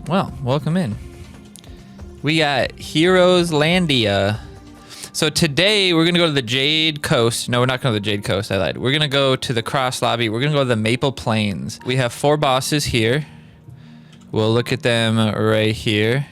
Well, welcome in. We got Heroes Landia. So today we're gonna go to the Jade Coast. No, we're not going to the Jade Coast. I lied. We're gonna go to the Cross Lobby. We're gonna go to the Maple Plains. We have 4 bosses here. We'll look at them right here.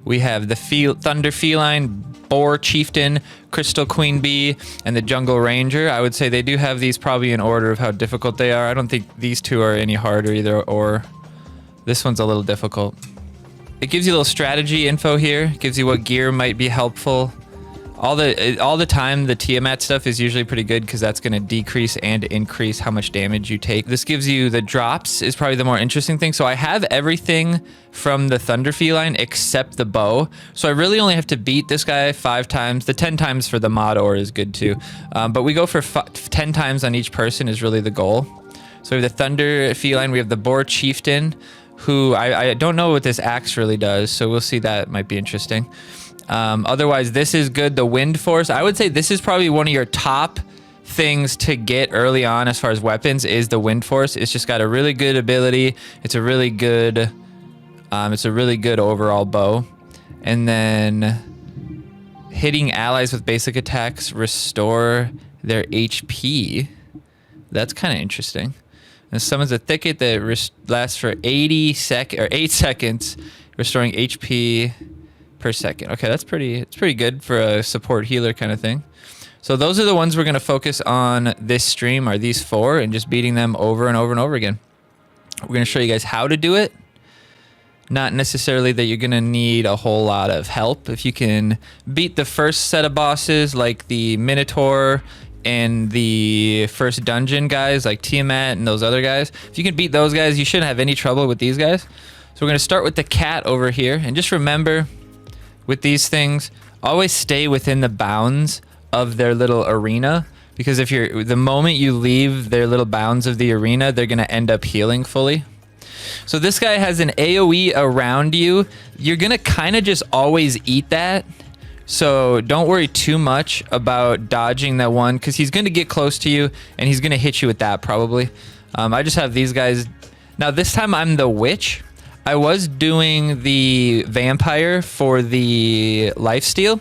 We have the Thunder Feline, Boar Chieftain, Crystal Queen Bee, and the Jungle Ranger. I would say they do have these probably in order of how difficult they are. I don't think these two are any harder either, or this one's a little difficult. It gives you a little strategy info here. It gives you what gear might be helpful. All the time, the Tiamat stuff is usually pretty good because that's going to decrease and increase how much damage you take. This gives you the drops is probably the more interesting thing. So I have everything from the Thunder Feline except the bow. So I really only have to beat this guy 5 times. The 10 times for the mod ore is good too. But we go for 10 times on each person is really the goal. So we have the Thunder Feline. We have the Boar Chieftain, who I don't know what this axe really does. So we'll see. That might be interesting. Otherwise, this is good. The Windforce, I would say this is probably one of your top things to get early on as far as weapons is the Windforce. It's just got a really good ability. It's a really good overall bow. And then hitting allies with basic attacks restore their HP. That's kind of interesting. And summons a thicket that lasts for 8 seconds, restoring HP per second. Okay, it's pretty good for a support healer kind of thing. So those are the ones we're going to focus on this stream, are these 4, and just beating them over and over and over again. We're going to show you guys how to do it. Not necessarily that you're going to need a whole lot of help. If you can beat the first set of bosses like the Minotaur and the first dungeon guys like Tiamat and those other guys, if you can beat those guys, you shouldn't have any trouble with these guys. So we're going to start with the cat over here, and just remember, with these things, always stay within the bounds of their little arena, because the moment you leave their little bounds of the arena, they're going to end up healing fully. So this guy has an AoE around you. You're going to kind of just always eat that. So don't worry too much about dodging that one, because he's going to get close to you and he's going to hit you with that probably. I just have these guys. Now this time I'm the witch. I was doing the vampire for the lifesteal,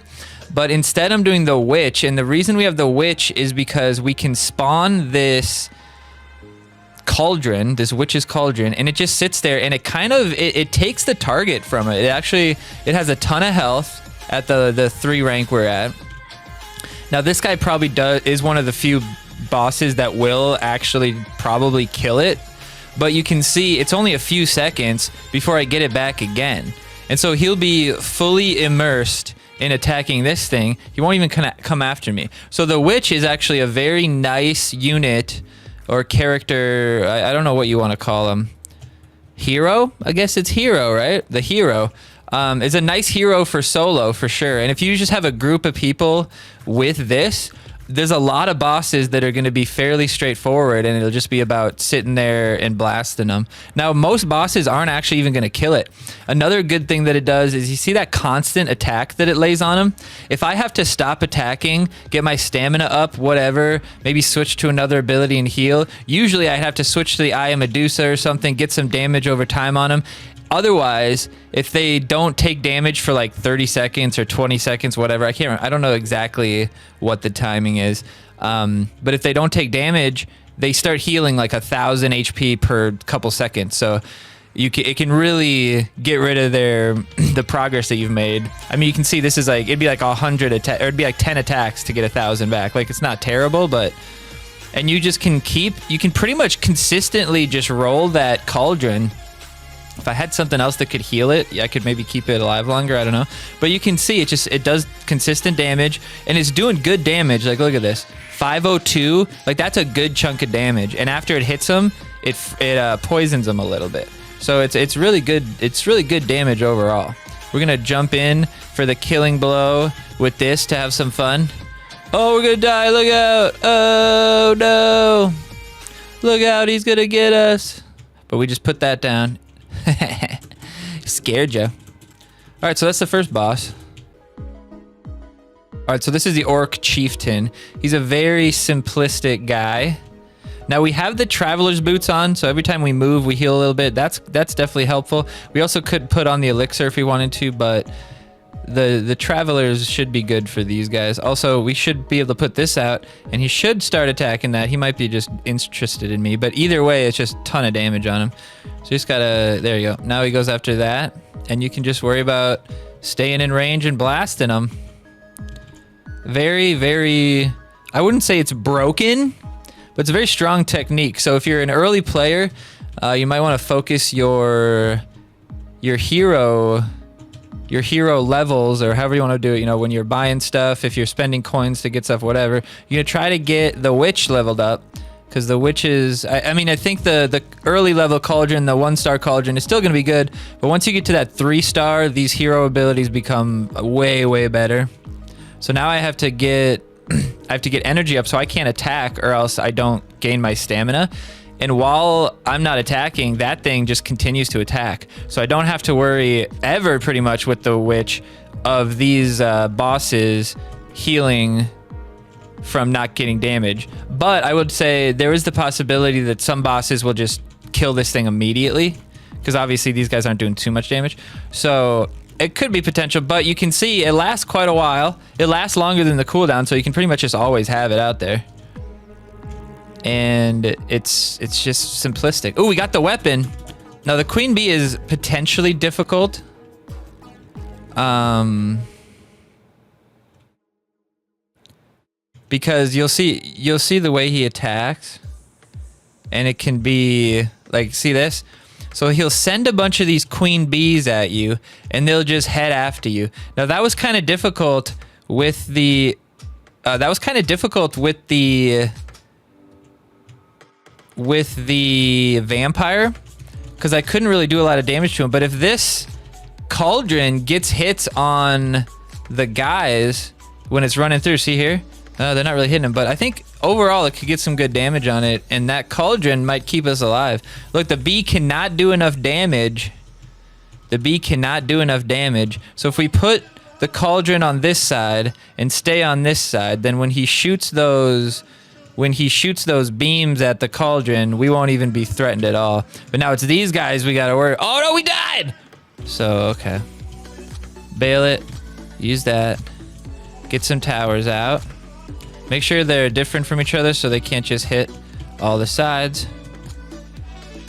but instead I'm doing the witch. And the reason we have the witch is because we can spawn this cauldron, this witch's cauldron, and it just sits there and it takes the target from it. It has a ton of health at the 3 rank we're at. Now this guy probably is one of the few bosses that will actually probably kill it. But you can see it's only a few seconds before I get it back again. And so he'll be fully immersed in attacking this thing. He won't even come after me. So the witch is actually a very nice unit or character. I don't know what you want to call him. Hero? I guess it's hero, right? The hero. Is a nice hero for solo for sure. And if you just have a group of people with this, there's a lot of bosses that are going to be fairly straightforward, and it'll just be about sitting there and blasting them. Now, most bosses aren't actually even going to kill it. Another good thing that it does is you see that constant attack that it lays on them? If I have to stop attacking, get my stamina up, whatever, maybe switch to another ability and heal, usually I'd have to switch to the Eye of Medusa or something, get some damage over time on them. Otherwise, if they don't take damage for like 30 seconds or 20 seconds, whatever, I can't remember, I don't know exactly what the timing is. But if they don't take damage, they start healing like 1,000 HP per couple seconds. So it can really get rid of the progress that you've made. I mean, you can see this is like, it'd be like 100 attack, or it'd be like 10 attacks to get 1,000 back. Like, it's not terrible, but, and you just can you can pretty much consistently just roll that cauldron. If I had something else that could heal it, I could maybe keep it alive longer. I don't know. But you can see it does consistent damage, and it's doing good damage. Like, look at this. 502. Like, that's a good chunk of damage. And after it hits them, it poisons them a little bit. So it's really good. It's really good damage overall. We're going to jump in for the killing blow with this to have some fun. Oh, we're going to die. Look out. Oh, no. Look out. He's going to get us. But we just put that down. Scared ya. All right, so that's the first boss. All right, so this is the Orc Chieftain. He's a very simplistic guy. Now we have the Traveler's Boots on, so every time we move, we heal a little bit. That's definitely helpful. We also could put on the Elixir if we wanted to, but the Travelers should be good for these guys. Also, we should be able to put this out, and he should start attacking that. He might be just interested in me, but either way, it's just a ton of damage on him. So you just gotta, there you go. Now he goes after that, and you can just worry about staying in range and blasting him. Very, very, I wouldn't say it's broken, but it's a very strong technique. So if you're an early player, you might want to focus your hero levels, or however you want to do it, you know, when you're buying stuff, if you're spending coins to get stuff, whatever, you're gonna try to get the witch leveled up, because the witches, I mean, I think the early level cauldron, the 1-star cauldron is still gonna be good, but once you get to that 3-star, these hero abilities become way, way better. So now I have to get energy up, so I can't attack, or else I don't gain my stamina. And while I'm not attacking, that thing just continues to attack. So I don't have to worry ever, pretty much, with the witch of these bosses healing from not getting damage. But I would say there is the possibility that some bosses will just kill this thing immediately, because obviously these guys aren't doing too much damage. So it could be potential, but you can see it lasts quite a while. It lasts longer than the cooldown, so you can pretty much just always have it out there. And it's just simplistic. Oh, we got the weapon. Now the queen bee is potentially difficult. Because you'll see the way he attacks, and it can be like, see this? So he'll send a bunch of these queen bees at you, and they'll just head after you. Now that was kind of difficult with the vampire, because I couldn't really do a lot of damage to him. But if this cauldron gets hits on the guys when it's running through, see here? They're not really hitting him, but I think overall it could get some good damage on it, and that cauldron might keep us alive. Look, the bee cannot do enough damage. The bee cannot do enough damage. So if we put the cauldron on this side and stay on this side, then when he shoots those beams at the cauldron, we won't even be threatened at all. But now it's these guys we gotta worry. Oh no, we died! So, okay. Bail it. Use that. Get some towers out. Make sure they're different from each other so they can't just hit all the sides.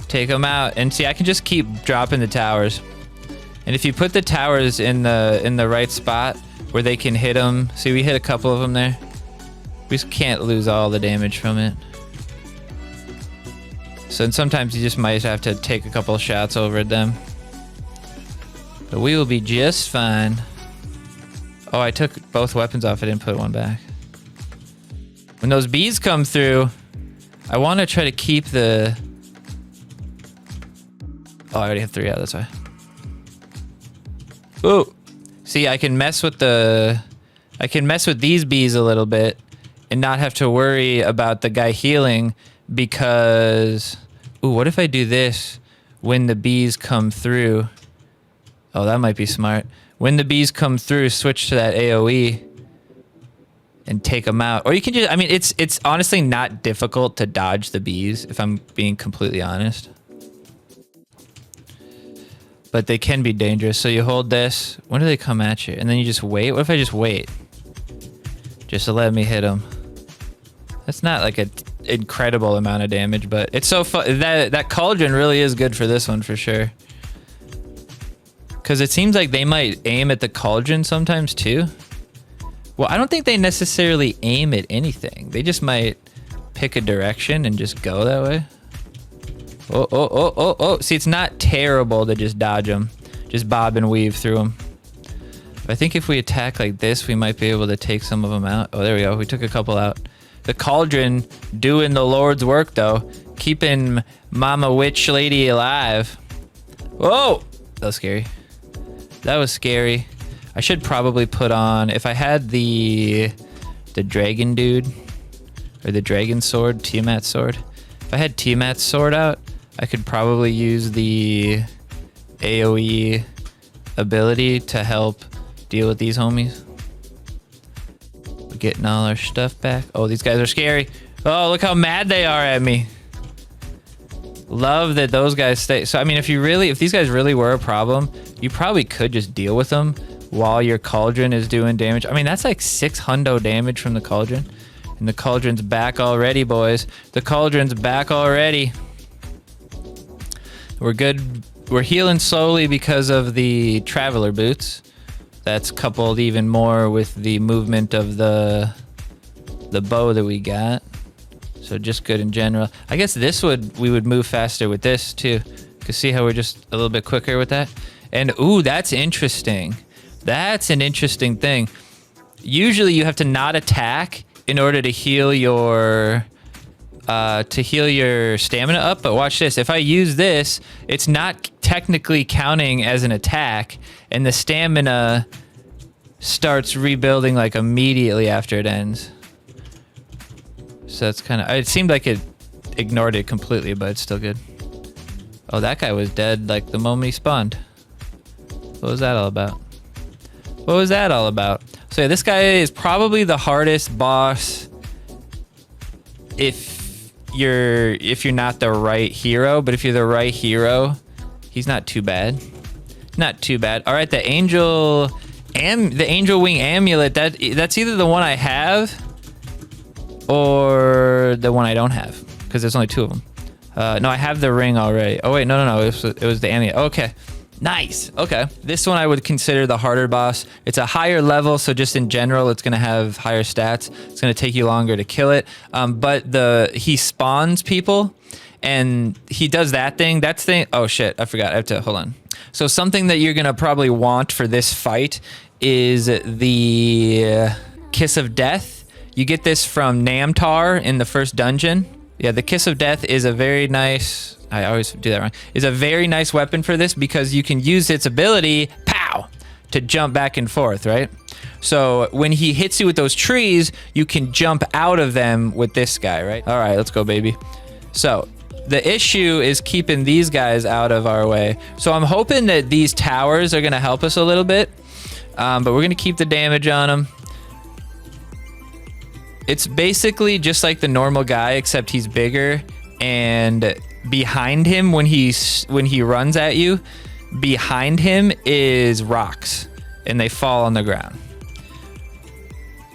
Take them out. And see, I can just keep dropping the towers. And if you put the towers in the right spot where they can hit them. See, we hit a couple of them there. We just can't lose all the damage from it. So sometimes you just might have to take a couple of shots over at them. But we will be just fine. Oh, I took both weapons off. I didn't put one back. When those bees come through, I want to try to keep the... Oh, I already have 3 out, that's why. Ooh. See, I can mess with these bees a little bit and not have to worry about the guy healing, because... Ooh, what if I do this when the bees come through? Oh, that might be smart. When the bees come through, switch to that AoE and take them out. Or you can just... I mean, it's honestly not difficult to dodge the bees, if I'm being completely honest. But they can be dangerous. So you hold this. When do they come at you? And then you just wait. What if I just wait? Just to let me hit them. That's not like an incredible amount of damage, but it's so fun. That cauldron really is good for this one for sure. Because it seems like they might aim at the cauldron sometimes too. Well, I don't think they necessarily aim at anything. They just might pick a direction and just go that way. Oh, oh, oh, oh, oh. See, it's not terrible to just dodge them. Just bob and weave through them. But I think if we attack like this, we might be able to take some of them out. Oh, there we go. We took a couple out. The cauldron doing the Lord's work, though. Keeping Mama Witch Lady alive. Whoa! That was scary. That was scary. I should probably put on... If I had the dragon dude, or the dragon sword, Tiamat's sword. If I had Tiamat's sword out, I could probably use the AoE ability to help deal with these homies. We're getting all our stuff back. Oh, these guys are scary. Oh, look how mad they are at me. Love that those guys stay. So, I mean, if these guys really were a problem, you probably could just deal with them while your cauldron is doing damage. I mean, that's like 600 damage from the cauldron. And the cauldron's back already, boys. The cauldron's back already. We're good. We're healing slowly because of the traveler boots. That's coupled even more with the movement of the bow that we got. So just good in general. I guess we would move faster with this too. Cause see how we're just a little bit quicker with that? And ooh, that's interesting. That's an interesting thing. Usually you have to not attack in order to heal your stamina up, but watch this. If I use this, it's not technically counting as an attack, and the stamina starts rebuilding like immediately after it ends. So that's kind of, it seemed like it ignored it completely, but it's still good. Oh, that guy was dead like the moment he spawned. What was that all about? What was that all about? So yeah, this guy is probably the hardest boss if you're not the right hero, but if you're the right hero, he's not too bad. Not too bad. All right, the angel wing amulet, that's either the one I have or the one I don't have, because there's only two of them. No, I have the ring already. Oh wait, no, it was the amulet. Okay, nice. Okay, this one I would consider the harder boss. It's a higher level, so just in general, it's gonna have higher stats. It's gonna take you longer to kill it. But he spawns people, and he does that thing. Oh shit, I forgot. I have to hold on. So something that you're gonna probably want for this fight is the Kiss of Death. You get this from Namtar in the first dungeon. Yeah, the Kiss of Death is a very nice, I always do that wrong, is a very nice weapon for this because you can use its ability, pow, to jump back and forth, right? So when he hits you with those trees, you can jump out of them with this guy, right? All right, let's go, baby. So the issue is keeping these guys out of our way. So I'm hoping that these towers are gonna help us a little bit, but we're gonna keep the damage on them. It's basically just like the normal guy, except he's bigger, and behind him when he runs at you, behind him is rocks, and they fall on the ground.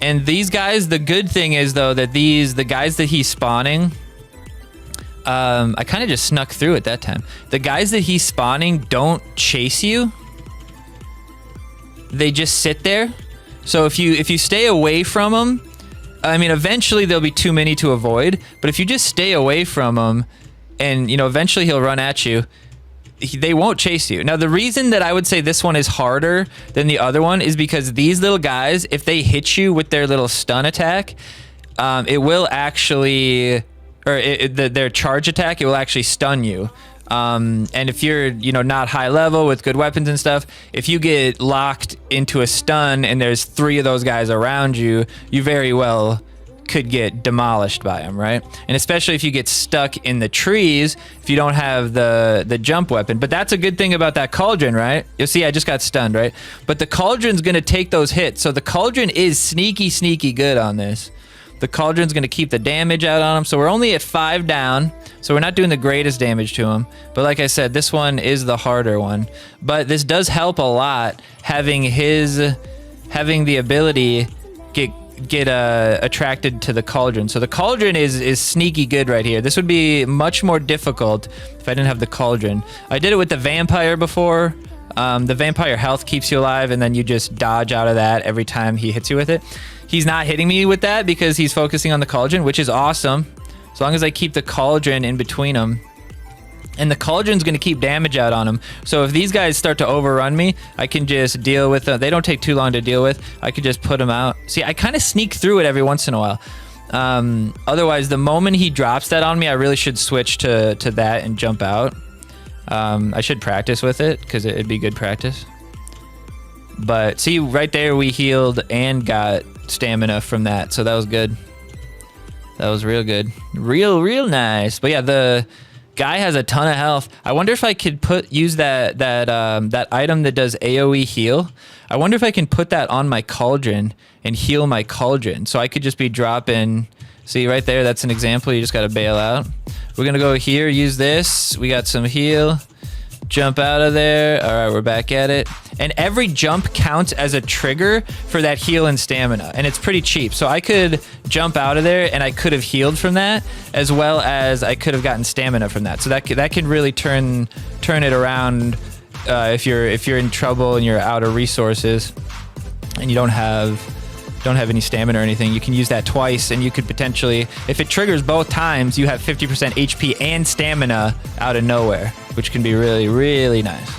And these guys, the good thing is though that the guys that he's spawning, I kind of just snuck through it that time. The guys that he's spawning don't chase you. They just sit there. So if you stay away from them, I mean, eventually there'll be too many to avoid, but if you just stay away from him and, eventually he'll run at you, they won't chase you. Now, the reason that I would say this one is harder than the other one is because these little guys, if they hit you with their little stun attack, it will actually, their charge attack, it will actually stun you. And if you're, not high level with good weapons and stuff, if you get locked into a stun and there's 3 of those guys around you, you very well could get demolished by them, right? And especially if you get stuck in the trees, if you don't have the jump weapon. But that's a good thing about that cauldron, right? You'll see I just got stunned, right? But the cauldron's gonna take those hits. So the cauldron is sneaky good on this. The cauldron's gonna keep the damage out on him. So we're only at 5 down. So we're not doing the greatest damage to him. But like I said, this one is the harder one. But this does help a lot, having the ability get attracted to the cauldron. So the cauldron is sneaky good right here. This would be much more difficult if I didn't have the cauldron. I did it with the vampire before. The vampire health keeps you alive, and then you just dodge out of that every time he hits you with it. He's not hitting me with that because he's focusing on the cauldron, which is awesome. As long as I keep the cauldron in between them. And the cauldron's going to keep damage out on them. So if these guys start to overrun me, I can just deal with them. They don't take too long to deal with. I could just put them out. See, I kind of sneak through it every once in a while. Otherwise, the moment he drops that on me, I really should switch to that and jump out. I should practice with it because it'd be good practice. But see, right there, we healed and got stamina from that. So that was good. That was real good. Real nice. But yeah, the guy has a ton of health. I wonder if I could use that item that does AoE heal. I wonder if I can put that on my cauldron and heal my cauldron. So I could just be dropping See right there, that's an example. You just got to bail out. We're going to go here, use this. We got some heal. Jump out of there. All right, we're back at it. And every jump counts as a trigger for that heal and stamina. And it's pretty cheap. So I could jump out of there and I could have healed from that, as well as I could have gotten stamina from that. So that can really turn it around if you're in trouble and you're out of resources and you don't have any stamina or anything. You can use that twice, and you could potentially, if it triggers both times, you have 50% HP and stamina out of nowhere, which can be really, really nice.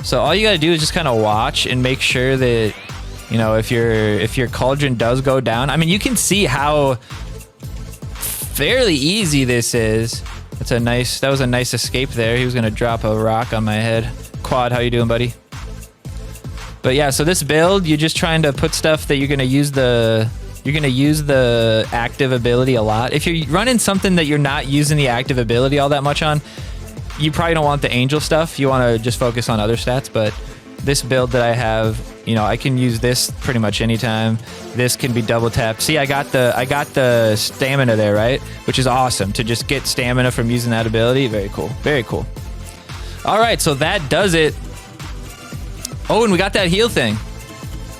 So all you gotta do is just kind of watch and make sure that, you know, if your cauldron does go down. I mean, you can see how fairly easy this is. That was a nice escape there. He was gonna drop a rock on my head. Quad, how you doing, buddy? But yeah, so this build, you're just trying to put stuff that you're gonna use the active ability a lot. If you're running something that you're not using the active ability all that much on, you probably don't want the angel stuff. You want to just focus on other stats. But this build that I have, you know, I can use this pretty much anytime. This can be double tapped. See, I got the stamina there, right? Which is awesome to just get stamina from using that ability. Very cool. Very cool. All right, so that does it. Oh, and we got that heal thing.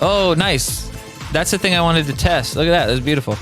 Oh, nice. That's the thing I wanted to test. Look at that. That's beautiful.